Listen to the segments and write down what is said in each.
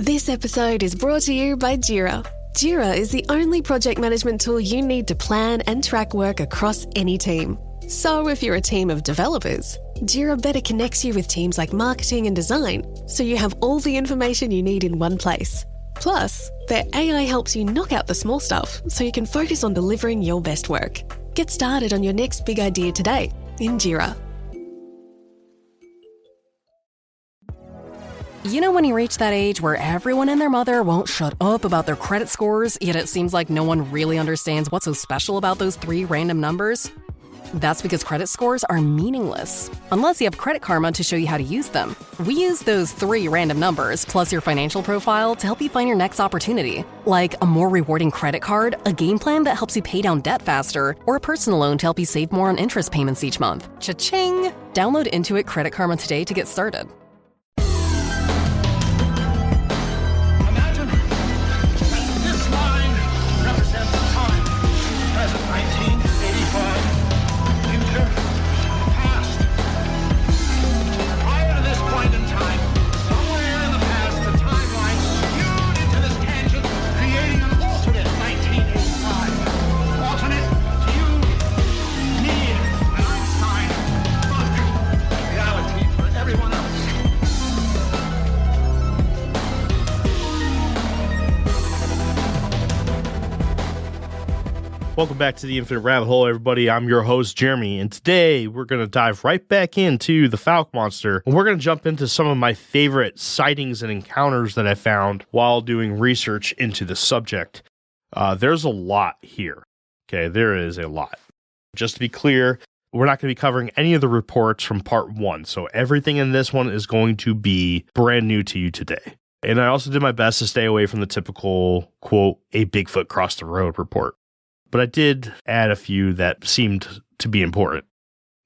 This episode is brought to you by Jira. Jira is the only project management tool you need to plan and track work across any team. So if you're a team of developers, Jira better connects you with teams like marketing and design, so you have all the information you need in one place. Plus, their AI helps you knock out the small stuff so you can focus on delivering your best work. Get started on your next big idea today in Jira. You know when you reach that age where everyone and their mother won't shut up about their credit scores, yet it seems like no one really understands what's so special about those 3 random numbers? That's because credit scores are meaningless, unless you have Credit Karma to show you how to use them. We use those 3 random numbers, plus your financial profile, to help you find your next opportunity. Like a more rewarding credit card, a game plan that helps you pay down debt faster, or a personal loan to help you save more on interest payments each month. Cha-ching! Download Intuit Credit Karma today to get started. Welcome back to the Infinite Rabbit Hole, everybody. I'm your host, Jeremy, and today we're going to dive right back into the Fouke Monster, and we're going to jump into some of my favorite sightings and encounters that I found while doing research into the subject. There's a lot here. Okay, there is a lot. Just to be clear, we're not going to be covering any of the reports from part 1, so everything in this one is going to be brand new to you today. And I also did my best to stay away from the typical, quote, a Bigfoot crossed the road report. But I did add a few that seemed to be important.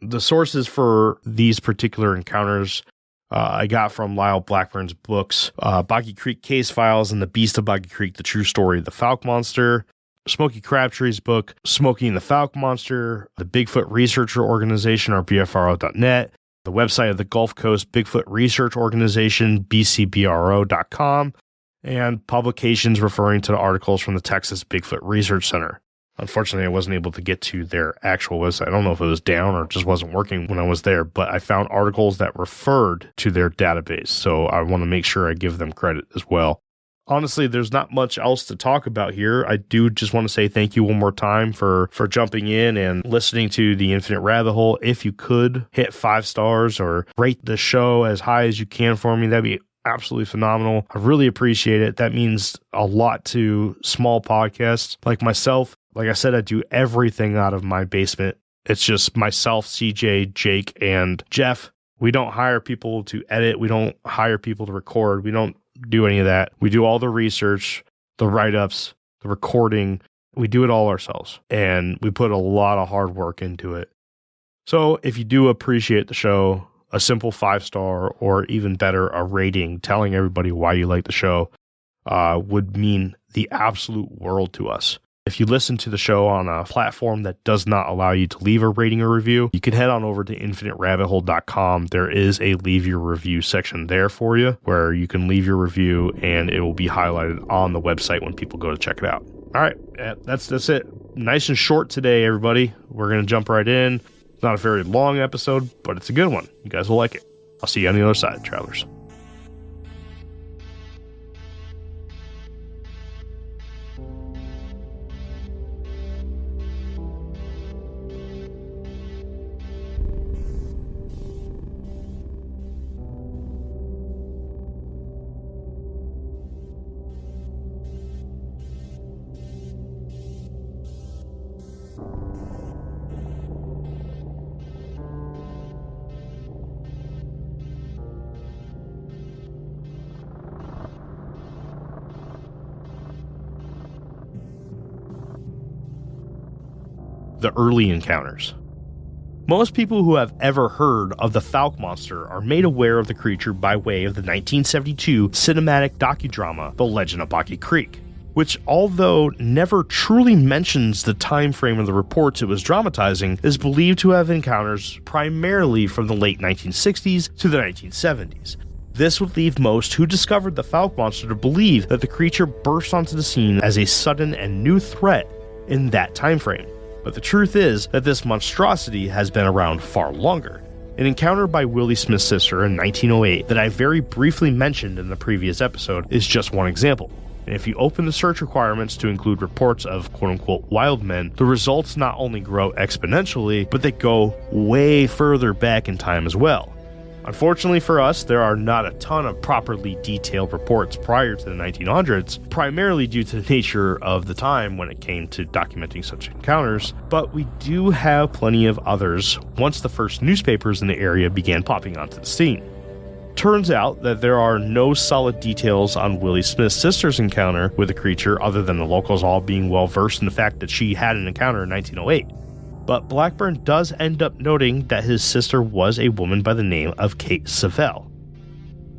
The sources for these particular encounters I got from Lyle Blackburn's books, Boggy Creek Case Files and The Beast of Boggy Creek, The True Story of the Fouke Monster, Smokey Crabtree's book, Smoking the Fouke Monster, the Bigfoot Researcher Organization, or BFRO.net, the website of the Gulf Coast Bigfoot Research Organization, BCBRO.com, and publications referring to the articles from the Texas Bigfoot Research Center. Unfortunately, I wasn't able to get to their actual website. I don't know if it was down or just wasn't working when I was there, but I found articles that referred to their database, so I want to make sure I give them credit as well. Honestly, there's not much else to talk about here. I do just want to say thank you one more time for jumping in and listening to the Infinite Rabbit Hole. If you could hit 5 stars or rate the show as high as you can for me, that'd be absolutely phenomenal. I really appreciate it. That means a lot to small podcasts like myself. Like I said, I do everything out of my basement. It's just myself, CJ, Jake, and Jeff. We don't hire people to edit. We don't hire people to record. We don't do any of that. We do all the research, the write-ups, the recording. We do it all ourselves, and we put a lot of hard work into it. So if you do appreciate the show, a simple 5-star or even better, a rating telling everybody why you like the show would mean the absolute world to us. If you listen to the show on a platform that does not allow you to leave a rating or review, you can head on over to infiniterabbithole.com. There is a leave your review section there for you where you can leave your review and it will be highlighted on the website when people go to check it out. All right, that's it. Nice and short today, everybody. We're going to jump right in. It's not a very long episode, but it's a good one. You guys will like it. I'll see you on the other side, travelers. The early encounters. Most people who have ever heard of the Fouke Monster are made aware of the creature by way of the 1972 cinematic docudrama The Legend of Boggy Creek, which, although never truly mentions the time frame of the reports it was dramatizing, is believed to have encounters primarily from the late 1960s to the 1970s. This would leave most who discovered the Fouke Monster to believe that the creature burst onto the scene as a sudden and new threat in that time frame. But the truth is that this monstrosity has been around far longer. An encounter by Willie Smith's sister in 1908 that I very briefly mentioned in the previous episode is just one example. And if you open the search requirements to include reports of quote-unquote wildmen, the results not only grow exponentially, but they go way further back in time as well. Unfortunately for us, there are not a ton of properly detailed reports prior to the 1900s, primarily due to the nature of the time when it came to documenting such encounters, but we do have plenty of others once the first newspapers in the area began popping onto the scene. Turns out that there are no solid details on Willie Smith's sister's encounter with the creature other than the locals all being well versed in the fact that she had an encounter in 1908. But Blackburn does end up noting that his sister was a woman by the name of Kate Savell.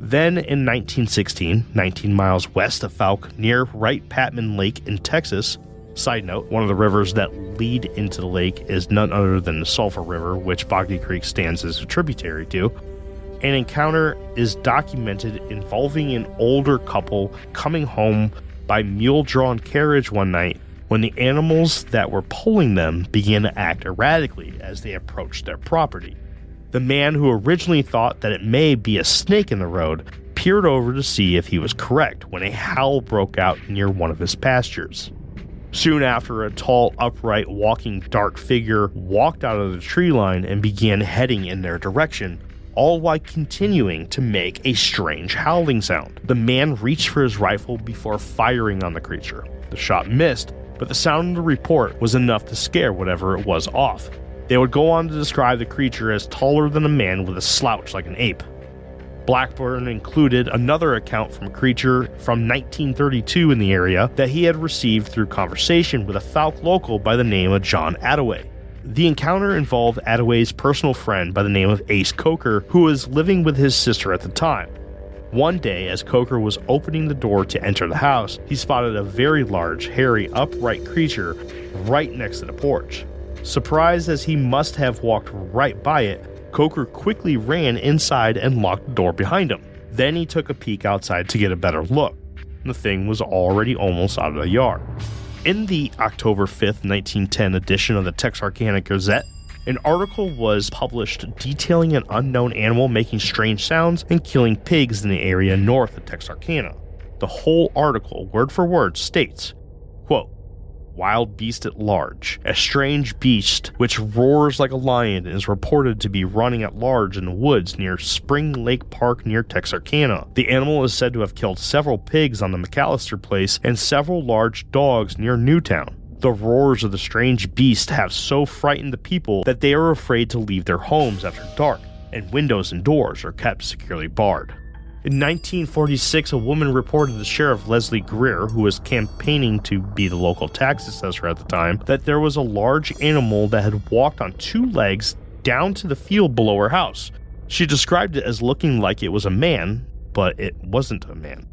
Then in 1916, 19 miles west of Fouke, near Wright-Patman Lake in Texas, side note, one of the rivers that lead into the lake is none other than the Sulphur River, which Boggy Creek stands as a tributary to, an encounter is documented involving an older couple coming home by mule-drawn carriage one night when the animals that were pulling them began to act erratically as they approached their property. The man, who originally thought that it may be a snake in the road, peered over to see if he was correct when a howl broke out near one of his pastures. Soon after, a tall, upright, walking dark figure walked out of the tree line and began heading in their direction, all while continuing to make a strange howling sound. The man reached for his rifle before firing on the creature. The shot missed, but the sound of the report was enough to scare whatever it was off. They would go on to describe the creature as taller than a man with a slouch like an ape. Blackburn included another account from a creature from 1932 in the area that he had received through conversation with a Fouke local by the name of John Attaway. The encounter involved Attaway's personal friend by the name of Ace Coker, who was living with his sister at the time. One day, as Coker was opening the door to enter the house, he spotted a very large, hairy, upright creature right next to the porch. Surprised as he must have walked right by it, Coker quickly ran inside and locked the door behind him. Then he took a peek outside to get a better look. The thing was already almost out of the yard. In the October 5th, 1910 edition of the Texarkana Gazette, an article was published detailing an unknown animal making strange sounds and killing pigs in the area north of Texarkana. The whole article, word for word, states, quote, "Wild beast at large. A strange beast which roars like a lion is reported to be running at large in the woods near Spring Lake Park near Texarkana. The animal is said to have killed several pigs on the McAllister place and several large dogs near Newtown. The roars of the strange beast have so frightened the people that they are afraid to leave their homes after dark, and windows and doors are kept securely barred." In 1946, a woman reported to Sheriff Leslie Greer, who was campaigning to be the local tax assessor at the time, that there was a large animal that had walked on two legs down to the field below her house. She described it as looking like it was a man, but it wasn't a man.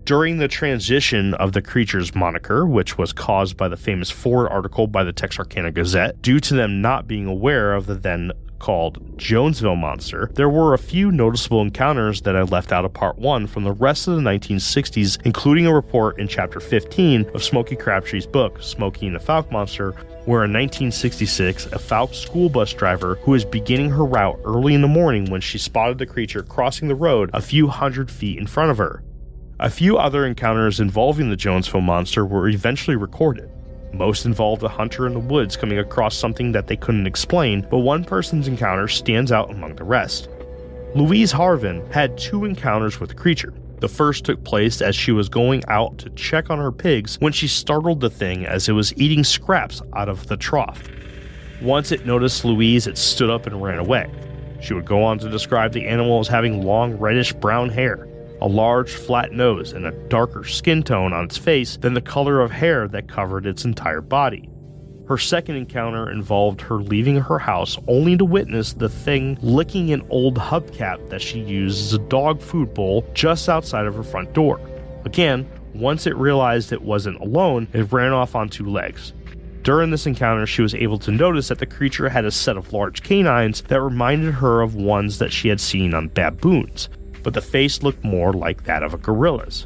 During the transition of the creature's moniker, which was caused by the famous forward article by the Texarkana Gazette, due to them not being aware of the then called Jonesville Monster, there were a few noticeable encounters that I left out of part 1 from the rest of the 1960s, including a report in chapter 15 of Smokey Crabtree's book, Smokey and the Fouke Monster, where in 1966, a Fouke school bus driver who was beginning her route early in the morning when she spotted the creature crossing the road a few hundred feet in front of her. A few other encounters involving the Jonesville Monster were eventually recorded. Most involved a hunter in the woods coming across something that they couldn't explain, but one person's encounter stands out among the rest. Louise Harvin had 2 encounters with the creature. The first took place as she was going out to check on her pigs when she startled the thing as it was eating scraps out of the trough. Once it noticed Louise, it stood up and ran away. She would go on to describe the animal as having long reddish-brown hair, a large flat nose, and a darker skin tone on its face than the color of hair that covered its entire body. Her second encounter involved her leaving her house only to witness the thing licking an old hubcap that she used as a dog food bowl just outside of her front door. Again, once it realized it wasn't alone, it ran off on 2 legs. During this encounter, she was able to notice that the creature had a set of large canines that reminded her of ones that she had seen on baboons. but the face looked more like that of a gorilla's.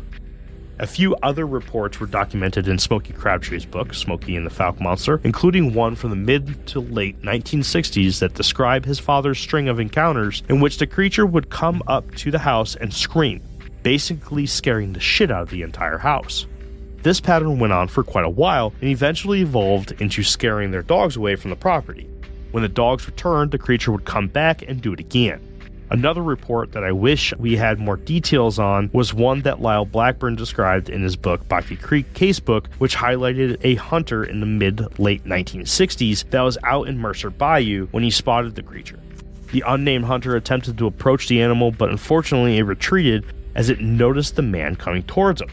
A few other reports were documented in Smokey Crabtree's book, Smokey and the Fouke Monster, including one from the mid to late 1960s that described his father's string of encounters in which the creature would come up to the house and scream, basically scaring the shit out of the entire house. This pattern went on for quite a while and eventually evolved into scaring their dogs away from the property. When the dogs returned, the creature would come back and do it again. Another report that I wish we had more details on was one that Lyle Blackburn described in his book Bucky Creek Casebook, which highlighted a hunter in the mid-late 1960s that was out in Mercer Bayou when he spotted the creature. The unnamed hunter attempted to approach the animal, but unfortunately it retreated as it noticed the man coming towards him.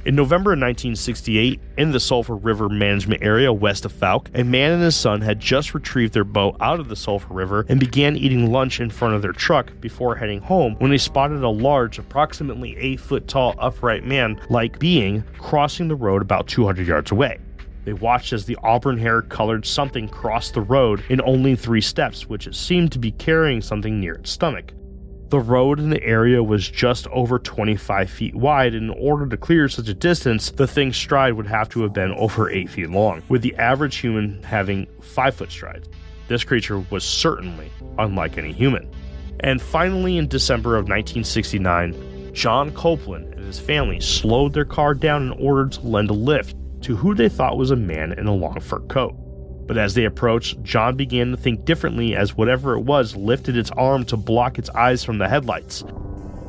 In November of 1968, in the Sulphur River Management Area west of Fouke, a man and his son had just retrieved their boat out of the Sulphur River and began eating lunch in front of their truck before heading home when they spotted a large, approximately 8-foot-tall upright man-like being crossing the road about 200 yards away. They watched as the auburn-hair-colored something crossed the road in only 3 steps, which it seemed to be carrying something near its stomach. The road in the area was just over 25 feet wide, and in order to clear such a distance, the thing's stride would have to have been over 8 feet long, with the average human having 5-foot strides. This creature was certainly unlike any human. And finally, in December of 1969, John Copeland and his family slowed their car down in order to lend a lift to who they thought was a man in a long fur coat. But as they approached, John began to think differently as whatever it was lifted its arm to block its eyes from the headlights.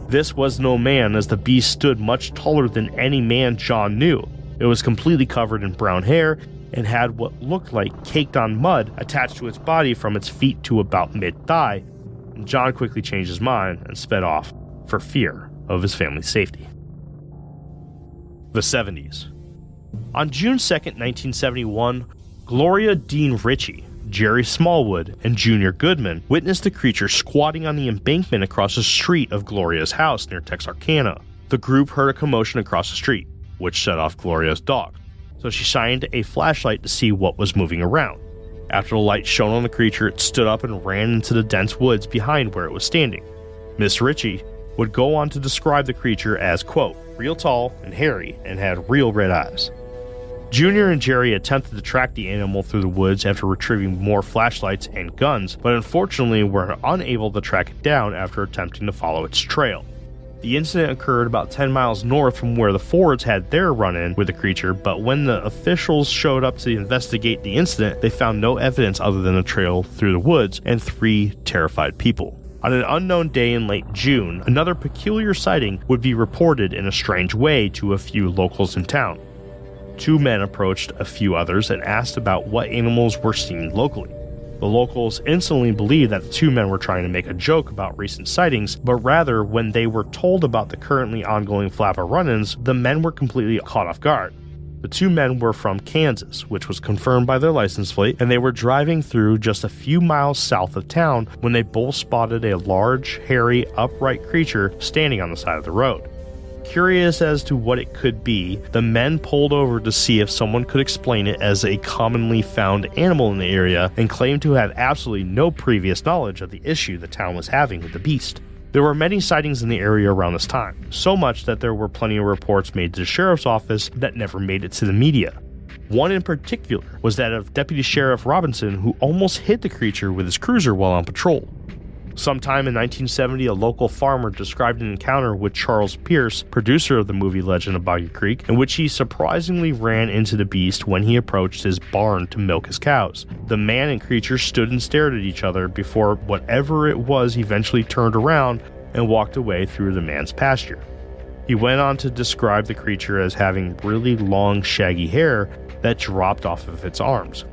This was no man, as the beast stood much taller than any man John knew. It was completely covered in brown hair and had what looked like caked on mud attached to its body from its feet to about mid-thigh. And John quickly changed his mind and sped off for fear of his family's safety. The 70s. On June 2nd, 1971, Gloria Dean Ritchie, Jerry Smallwood, and Junior Goodman witnessed the creature squatting on the embankment across the street of Gloria's house near Texarkana. The group heard a commotion across the street, which set off Gloria's dog, so she shined a flashlight to see what was moving around. After the light shone on the creature, it stood up and ran into the dense woods behind where it was standing. Miss Ritchie would go on to describe the creature as, quote, real tall and hairy and had real red eyes. Junior and Jerry attempted to track the animal through the woods after retrieving more flashlights and guns, but unfortunately were unable to track it down after attempting to follow its trail. The incident occurred about 10 miles north from where the Fords had their run-in with the creature, but when the officials showed up to investigate the incident, they found no evidence other than a trail through the woods and 3 terrified people. On an unknown day in late June, another peculiar sighting would be reported in a strange way to a few locals in town. 2 men approached a few others and asked about what animals were seen locally. The locals instantly believed that the 2 men were trying to make a joke about recent sightings, but rather, when they were told about the currently ongoing Flabba run-ins, the men were completely caught off guard. The 2 men were from Kansas, which was confirmed by their license plate, and they were driving through just a few miles south of town when they both spotted a large, hairy, upright creature standing on the side of the road. Curious as to what it could be, the men pulled over to see if someone could explain it as a commonly found animal in the area and claimed to have absolutely no previous knowledge of the issue the town was having with the beast. There were many sightings in the area around this time, so much that there were plenty of reports made to the sheriff's office that never made it to the media. One in particular was that of Deputy Sheriff Robinson, who almost hit the creature with his cruiser while on patrol. Sometime in 1970, a local farmer described an encounter with Charles Pierce, producer of the movie Legend of Boggy Creek, in which he surprisingly ran into the beast when he approached his barn to milk his cows. The man and creature stood and stared at each other before whatever it was eventually turned around and walked away through the man's pasture. He went on to describe the creature as having really long, shaggy hair that dropped off of its arms.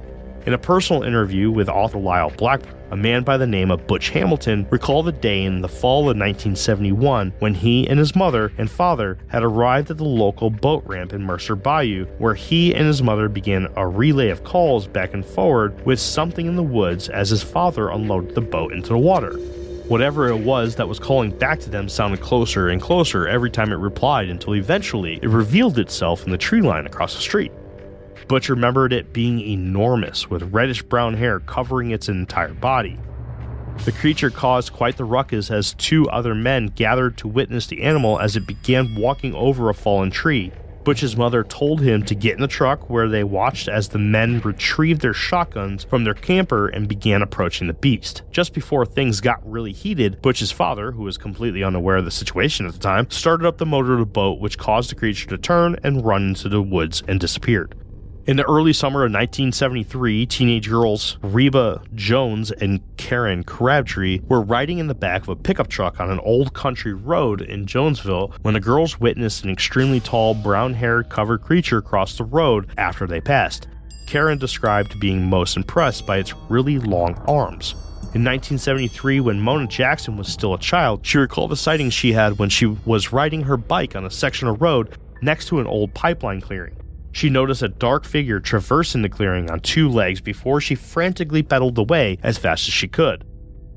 In a personal interview with author Lyle Blackburn, a man by the name of Butch Hamilton recalled the day in the fall of 1971 when he and his mother and father had arrived at the local boat ramp in Mercer Bayou, where he and his mother began a relay of calls back and forward with something in the woods as his father unloaded the boat into the water. Whatever it was that was calling back to them sounded closer and closer every time it replied, until eventually it revealed itself in the tree line across the street. Butch remembered it being enormous, with reddish-brown hair covering its entire body. The creature caused quite the ruckus as two other men gathered to witness the animal as it began walking over a fallen tree. Butch's mother told him to get in the truck, where they watched as the men retrieved their shotguns from their camper and began approaching the beast. Just before things got really heated, Butch's father, who was completely unaware of the situation at the time, started up the motor of the boat, which caused the creature to turn and run into the woods and disappeared. In the early summer of 1973, teenage girls Reba Jones and Karen Crabtree were riding in the back of a pickup truck on an old country road in Jonesville when the girls witnessed an extremely tall, brown-haired covered creature cross the road after they passed. Karen described being most impressed by its really long arms. In 1973, when Mona Jackson was still a child, she recalled a sighting she had when she was riding her bike on a section of road next to an old pipeline clearing. She noticed a dark figure traversing the clearing on two legs before she frantically pedaled away as fast as she could.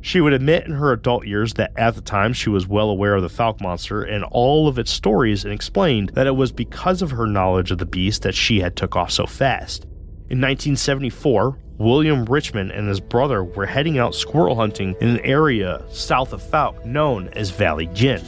She would admit in her adult years that at the time she was well aware of the Fouke Monster and all of its stories, and explained that it was because of her knowledge of the beast that she had took off so fast. In 1974, William Richmond and his brother were heading out squirrel hunting in an area south of Fouke known as Valley Gin.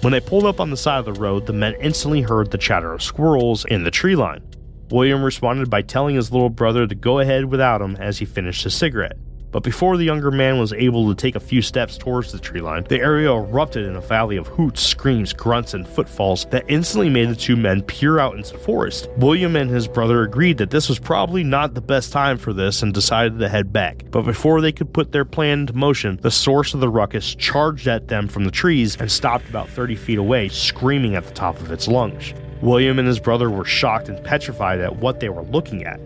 When they pulled up on the side of the road, the men instantly heard the chatter of squirrels in the tree line. William responded by telling his little brother to go ahead without him as he finished his cigarette. But before the younger man was able to take a few steps towards the tree line, the area erupted in a valley of hoots, screams, grunts, and footfalls that instantly made the two men peer out into the forest. William and his brother agreed that this was probably not the best time for this and decided to head back. But before they could put their plan into motion, the source of the ruckus charged at them from the trees and stopped about 30 feet away, screaming at the top of its lungs. William and his brother were shocked and petrified at what they were looking at.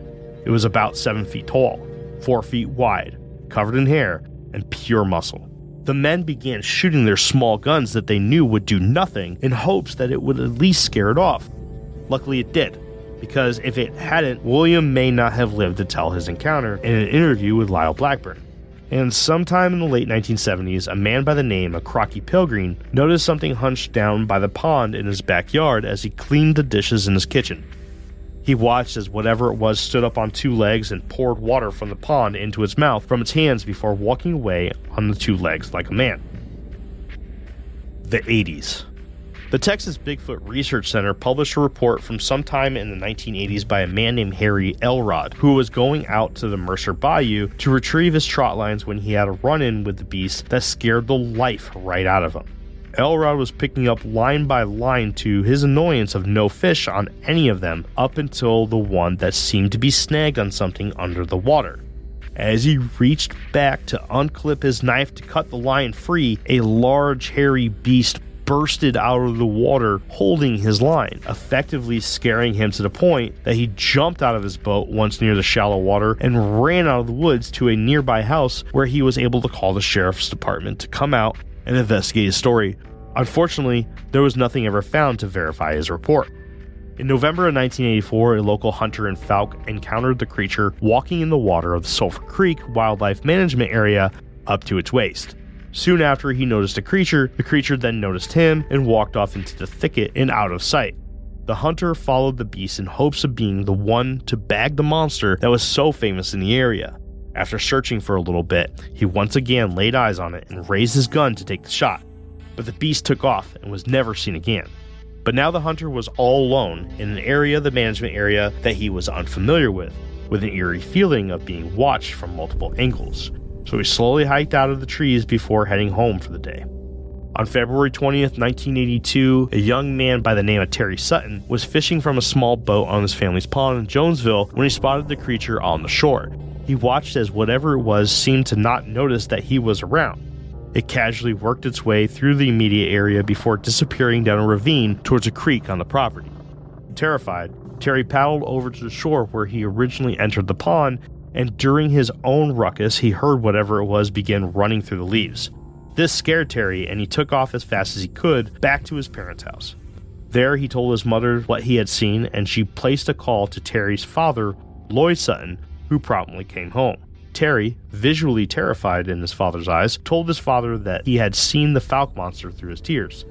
It was about 7 feet tall, 4 feet wide, covered in hair, and pure muscle. The men began shooting their small guns that they knew would do nothing in hopes that it would at least scare it off. Luckily it did, because if it hadn't, William may not have lived to tell his encounter in an interview with Lyle Blackburn. And sometime in the late 1970s, a man by the name of Crocky Pilgrim noticed something hunched down by the pond in his backyard as he cleaned the dishes in his kitchen. He watched as whatever it was stood up on two legs and poured water from the pond into its mouth from its hands before walking away on the two legs like a man. The 80s. The Texas Bigfoot Research Center published a report from sometime in the 1980s by a man named Harry Elrod, who was going out to the Mercer Bayou to retrieve his trot lines when he had a run-in with the beast that scared the life right out of him. Elrod was picking up line by line to his annoyance of no fish on any of them up until the one that seemed to be snagged on something under the water. As he reached back to unclip his knife to cut the line free, a large hairy beast bursted out of the water holding his line, effectively scaring him to the point that he jumped out of his boat once near the shallow water and ran out of the woods to a nearby house where he was able to call the sheriff's department to come out and investigate his story. Unfortunately, there was nothing ever found to verify his report. In November of 1984, a local hunter in Fouke encountered the creature walking in the water of the Sulphur Creek Wildlife Management Area up to its waist. Soon after he noticed the creature then noticed him and walked off into the thicket and out of sight. The hunter followed the beast in hopes of being the one to bag the monster that was so famous in the area. After searching for a little bit, he once again laid eyes on it and raised his gun to take the shot. But the beast took off and was never seen again. But now the hunter was all alone in an area of the management area that he was unfamiliar with an eerie feeling of being watched from multiple angles. So he slowly hiked out of the trees before heading home for the day. On February 20th, 1982, a young man by the name of Terry Sutton was fishing from a small boat on his family's pond in Jonesville when he spotted the creature on the shore. He watched as whatever it was seemed to not notice that he was around. It casually worked its way through the immediate area before disappearing down a ravine towards a creek on the property. Terrified, Terry paddled over to the shore where he originally entered the pond, and during his own ruckus, he heard whatever it was begin running through the leaves. This scared Terry, and he took off as fast as he could back to his parents' house. There, he told his mother what he had seen, and she placed a call to Terry's father, Lloyd Sutton, who promptly came home. Terry, visually terrified in his father's eyes, told his father that he had seen the Fouke Monster through his tears.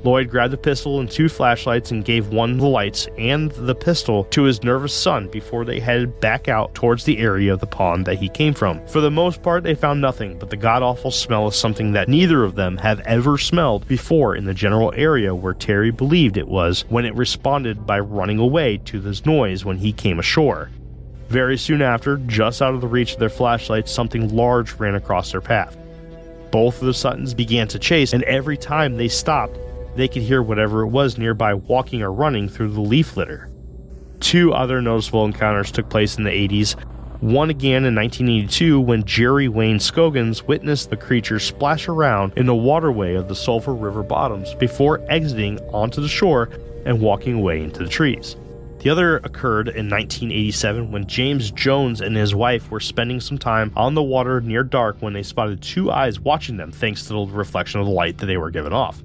Lloyd grabbed a pistol and 2 flashlights and gave one of the lights and the pistol to his nervous son before they headed back out towards the area of the pond that he came from. For the most part, they found nothing but the god-awful smell of something that neither of them have ever smelled before in the general area where Terry believed it was when it responded by running away to this noise when he came ashore. Very soon after, just out of the reach of their flashlights, something large ran across their path. Both of the Suttons began to chase, and every time they stopped, they could hear whatever it was nearby walking or running through the leaf litter. 2 other noticeable encounters took place in the 80s, one again in 1982 when Jerry Wayne Scogins witnessed the creature splash around in the waterway of the Sulphur River bottoms before exiting onto the shore and walking away into the trees. The other occurred in 1987 when James Jones and his wife were spending some time on the water near dark when they spotted 2 eyes watching them thanks to the reflection of the light that they were giving off.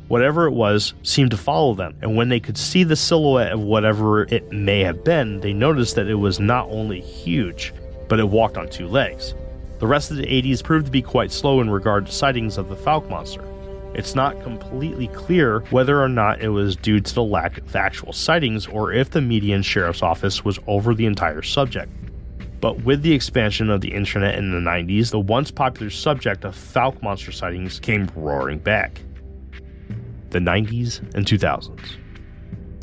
Whatever it was seemed to follow them, and when they could see the silhouette of whatever it may have been, they noticed that it was not only huge, but it walked on 2 legs. The rest of the 80s proved to be quite slow in regard to sightings of the Fouke Monster. It's not completely clear whether or not it was due to the lack of actual sightings or if the media and sheriff's office was over the entire subject. But with the expansion of the internet in the 90s, the once popular subject of Fouke Monster sightings came roaring back. The 90s and 2000s.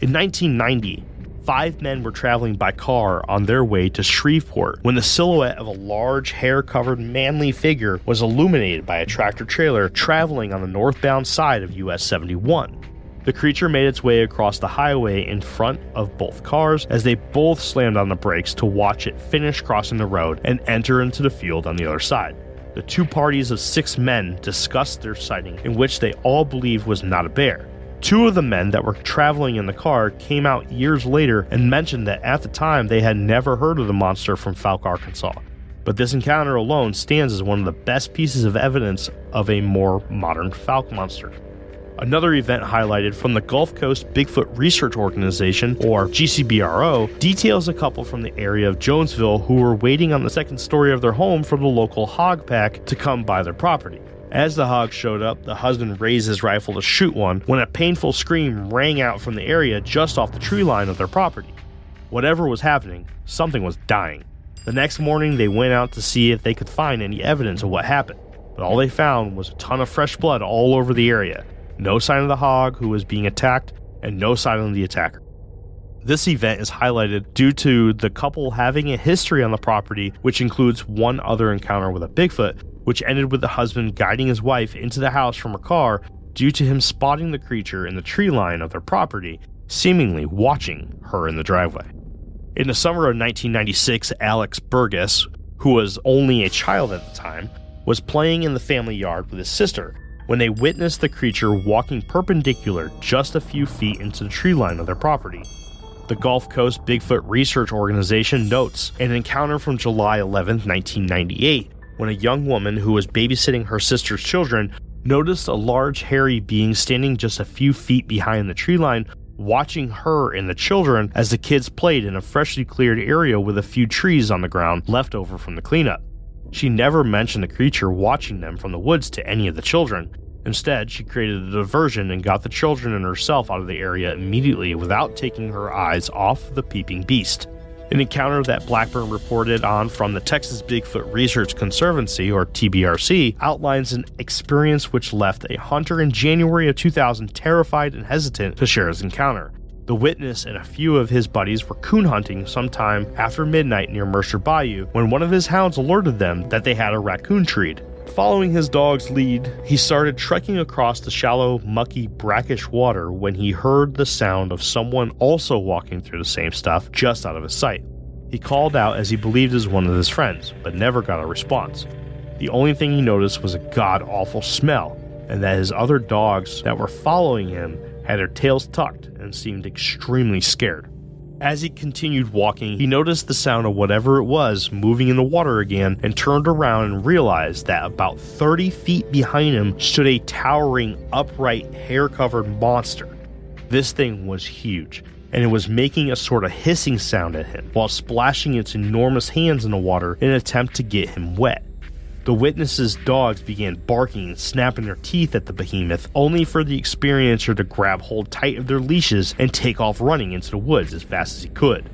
In 1990, 5 men were traveling by car on their way to Shreveport when the silhouette of a large hair-covered manly figure was illuminated by a tractor-trailer traveling on the northbound side of US 71. The creature made its way across the highway in front of both cars as they both slammed on the brakes to watch it finish crossing the road and enter into the field on the other side. The 2 parties of 6 men discussed their sighting, in which they all believed was not a bear. 2 of the men that were traveling in the car came out years later and mentioned that at the time they had never heard of the monster from Fouke, Arkansas. But this encounter alone stands as one of the best pieces of evidence of a more modern Fouke monster. Another event highlighted from the Gulf Coast Bigfoot Research Organization, or GCBRO, details a couple from the area of Jonesville who were waiting on the second story of their home for the local hog pack to come by their property. As the hog showed up, the husband raised his rifle to shoot one when a painful scream rang out from the area just off the tree line of their property. Whatever was happening, something was dying. The next morning, they went out to see if they could find any evidence of what happened, but all they found was a ton of fresh blood all over the area. No sign of the hog who was being attacked, and no sign of the attacker. This event is highlighted due to the couple having a history on the property, which includes one other encounter with a Bigfoot, which ended with the husband guiding his wife into the house from her car due to him spotting the creature in the tree line of their property, seemingly watching her in the driveway. In the summer of 1996, Alex Burgess, who was only a child at the time, was playing in the family yard with his sister when they witnessed the creature walking perpendicular just a few feet into the tree line of their property. The Gulf Coast Bigfoot Research Organization notes an encounter from July 11, 1998, when a young woman who was babysitting her sister's children noticed a large hairy being standing just a few feet behind the tree line, watching her and the children as the kids played in a freshly cleared area with a few trees on the ground left over from the cleanup. She never mentioned the creature watching them from the woods to any of the children. Instead, she created a diversion and got the children and herself out of the area immediately without taking her eyes off the peeping beast. An encounter that Blackburn reported on from the Texas Bigfoot Research Conservancy, or TBRC, outlines an experience which left a hunter in January of 2000 terrified and hesitant to share his encounter. The witness and a few of his buddies were coon hunting sometime after midnight near Mercer Bayou when one of his hounds alerted them that they had a raccoon treed. Following his dog's lead, he started trekking across the shallow, mucky, brackish water when he heard the sound of someone also walking through the same stuff just out of his sight. He called out as he believed it was one of his friends, but never got a response. The only thing he noticed was a god-awful smell, and that his other dogs that were following him had their tails tucked and seemed extremely scared. As he continued walking, he noticed the sound of whatever it was moving in the water again and turned around and realized that about 30 feet behind him stood a towering, upright, hair-covered monster. This thing was huge, and it was making a sort of hissing sound at him while splashing its enormous hands in the water in an attempt to get him wet. The The witnesses' dogs began barking and snapping their teeth at the behemoth, only for the experiencer to grab hold tight of their leashes and take off running into the woods as fast as he could.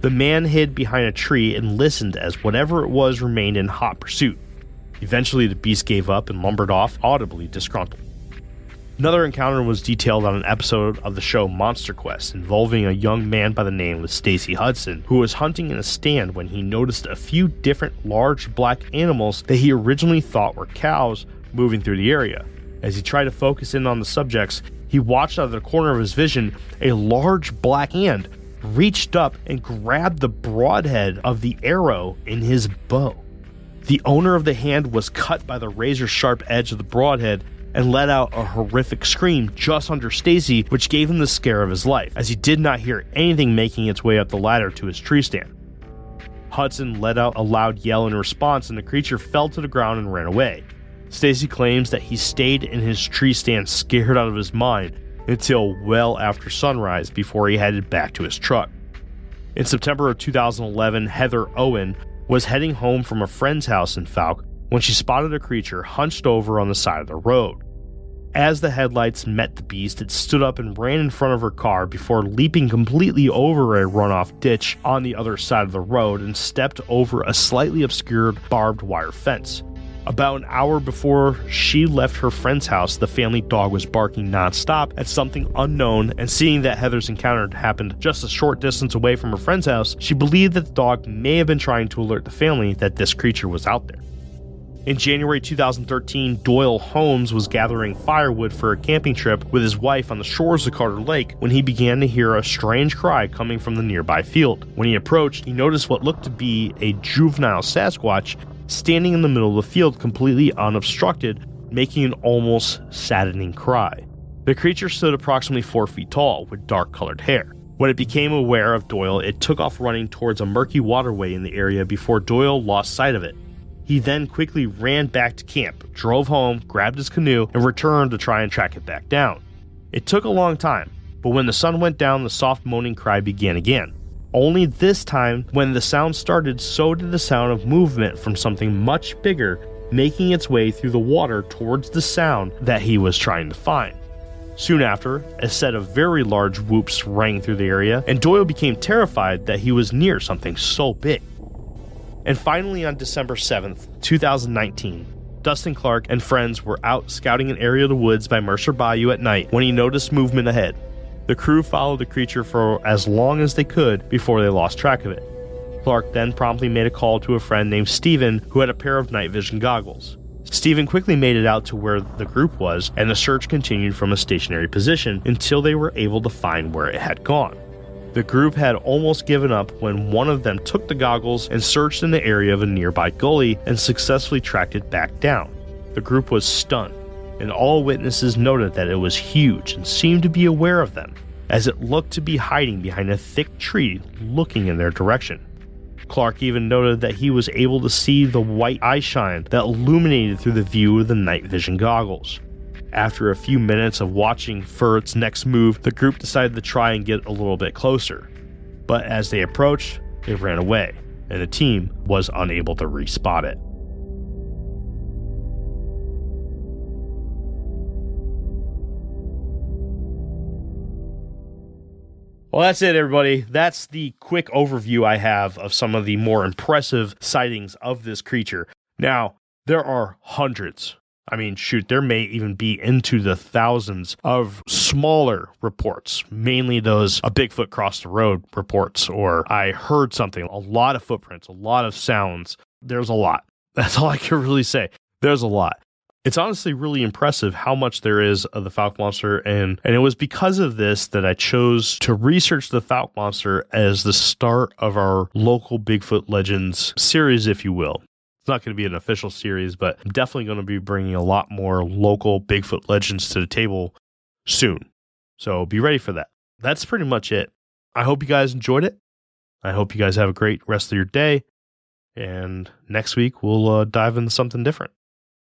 The man hid behind a tree and listened as whatever it was remained in hot pursuit. Eventually, the beast gave up and lumbered off, audibly disgruntled. Another encounter was detailed on an episode of the show Monster Quest, involving a young man by the name of Stacy Hudson, who was hunting in a stand when he noticed a few different large black animals that he originally thought were cows moving through the area. As he tried to focus in on the subjects, he watched out of the corner of his vision a large black hand reached up and grabbed the broadhead of the arrow in his bow. The owner of the hand was cut by the razor-sharp edge of the broadhead and let out a horrific scream just under Stacy, which gave him the scare of his life, as he did not hear anything making its way up the ladder to his tree stand. Hudson let out a loud yell in response, and the creature fell to the ground and ran away. Stacy claims that he stayed in his tree stand scared out of his mind until well after sunrise before he headed back to his truck. In September of 2011, Heather Owen was heading home from a friend's house in Fouke when she spotted a creature hunched over on the side of the road. As the headlights met the beast, it stood up and ran in front of her car before leaping completely over a runoff ditch on the other side of the road and stepped over a slightly obscured barbed wire fence. About an hour before she left her friend's house, the family dog was barking nonstop at something unknown, and seeing that Heather's encounter happened just a short distance away from her friend's house, she believed that the dog may have been trying to alert the family that this creature was out there. In January 2013, Doyle Holmes was gathering firewood for a camping trip with his wife on the shores of Carter Lake when he began to hear a strange cry coming from the nearby field. When he approached, he noticed what looked to be a juvenile Sasquatch standing in the middle of the field completely unobstructed, making an almost saddening cry. The creature stood approximately 4 feet tall with dark-colored hair. When it became aware of Doyle, it took off running towards a murky waterway in the area before Doyle lost sight of it. He then quickly ran back to camp, drove home, grabbed his canoe, and returned to try and track it back down. It took a long time, but when the sun went down, the soft moaning cry began again. Only this time, when the sound started, so did the sound of movement from something much bigger, making its way through the water towards the sound that he was trying to find. Soon after, a set of very large whoops rang through the area, and Doyle became terrified that he was near something so big. And finally, on December 7th, 2019, Dustin Clark and friends were out scouting an area of the woods by Mercer Bayou at night when he noticed movement ahead. The crew followed the creature for as long as they could before they lost track of it. Clark then promptly made a call to a friend named Steven, who had a pair of night vision goggles. Steven quickly made it out to where the group was, and the search continued from a stationary position until they were able to find where it had gone. The group had almost given up when one of them took the goggles and searched in the area of a nearby gully and successfully tracked it back down. The group was stunned, and all witnesses noted that it was huge and seemed to be aware of them, as it looked to be hiding behind a thick tree looking in their direction. Clark even noted that he was able to see the white eye shine that illuminated through the view of the night vision goggles. After a few minutes of watching for its next move, the group decided to try and get a little bit closer. But as they approached, it ran away, and the team was unable to respot it. Well, that's it, everybody. That's the quick overview I have of some of the more impressive sightings of this creature. Now, there are hundreds. I mean, shoot, there may even be into the thousands of smaller reports, mainly those a Bigfoot crossed the road reports, or I heard something, a lot of footprints, a lot of sounds. There's a lot. That's all I can really say. There's a lot. It's honestly really impressive how much there is of the Fouke Monster, and it was because of this that I chose to research the Fouke Monster as the start of our local Bigfoot Legends series, if you will. It's not going to be an official series, but I'm definitely going to be bringing a lot more local Bigfoot legends to the table soon. So be ready for that. That's pretty much it. I hope you guys enjoyed it. I hope you guys have a great rest of your day. And next week, we'll dive into something different.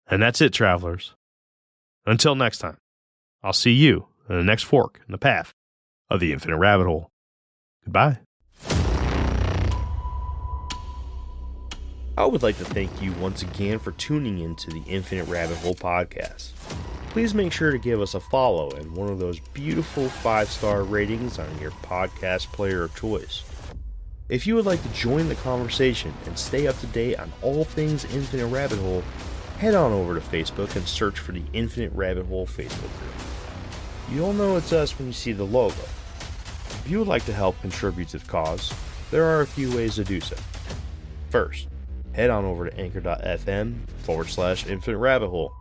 And that's it, travelers. Until next time, I'll see you in the next fork in the path of the infinite rabbit hole. Goodbye. I would like to thank you once again for tuning in to the Infinite Rabbit Hole podcast. Please make sure to give us a follow and one of those beautiful 5-star ratings on your podcast player of choice. If you would like to join the conversation and stay up to date on all things Infinite Rabbit Hole, head on over to Facebook and search for the Infinite Rabbit Hole Facebook group. You'll know it's us when you see the logo. If you would like to help contribute to the cause, there are a few ways to do so. First, head on over to anchor.fm/Infinite Rabbit Hole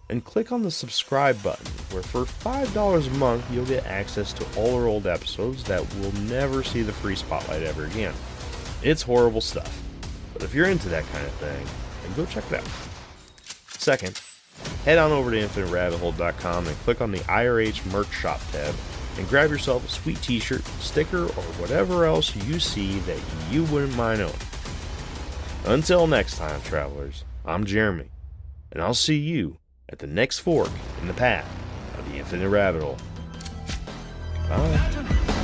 and click on the subscribe button, where for $5 a month you'll get access to all our old episodes that will never see the free spotlight ever again. It's horrible stuff, but if you're into that kind of thing, then go check it out. Second, head on over to infiniterabbithole.com and click on the IRH merch shop tab and grab yourself a sweet t-shirt, sticker, or whatever else you see that you wouldn't mind owning. Until next time, travelers, I'm Jeremy, and I'll see you at the next fork in the path of the Infinite Rabbit Hole. Bye.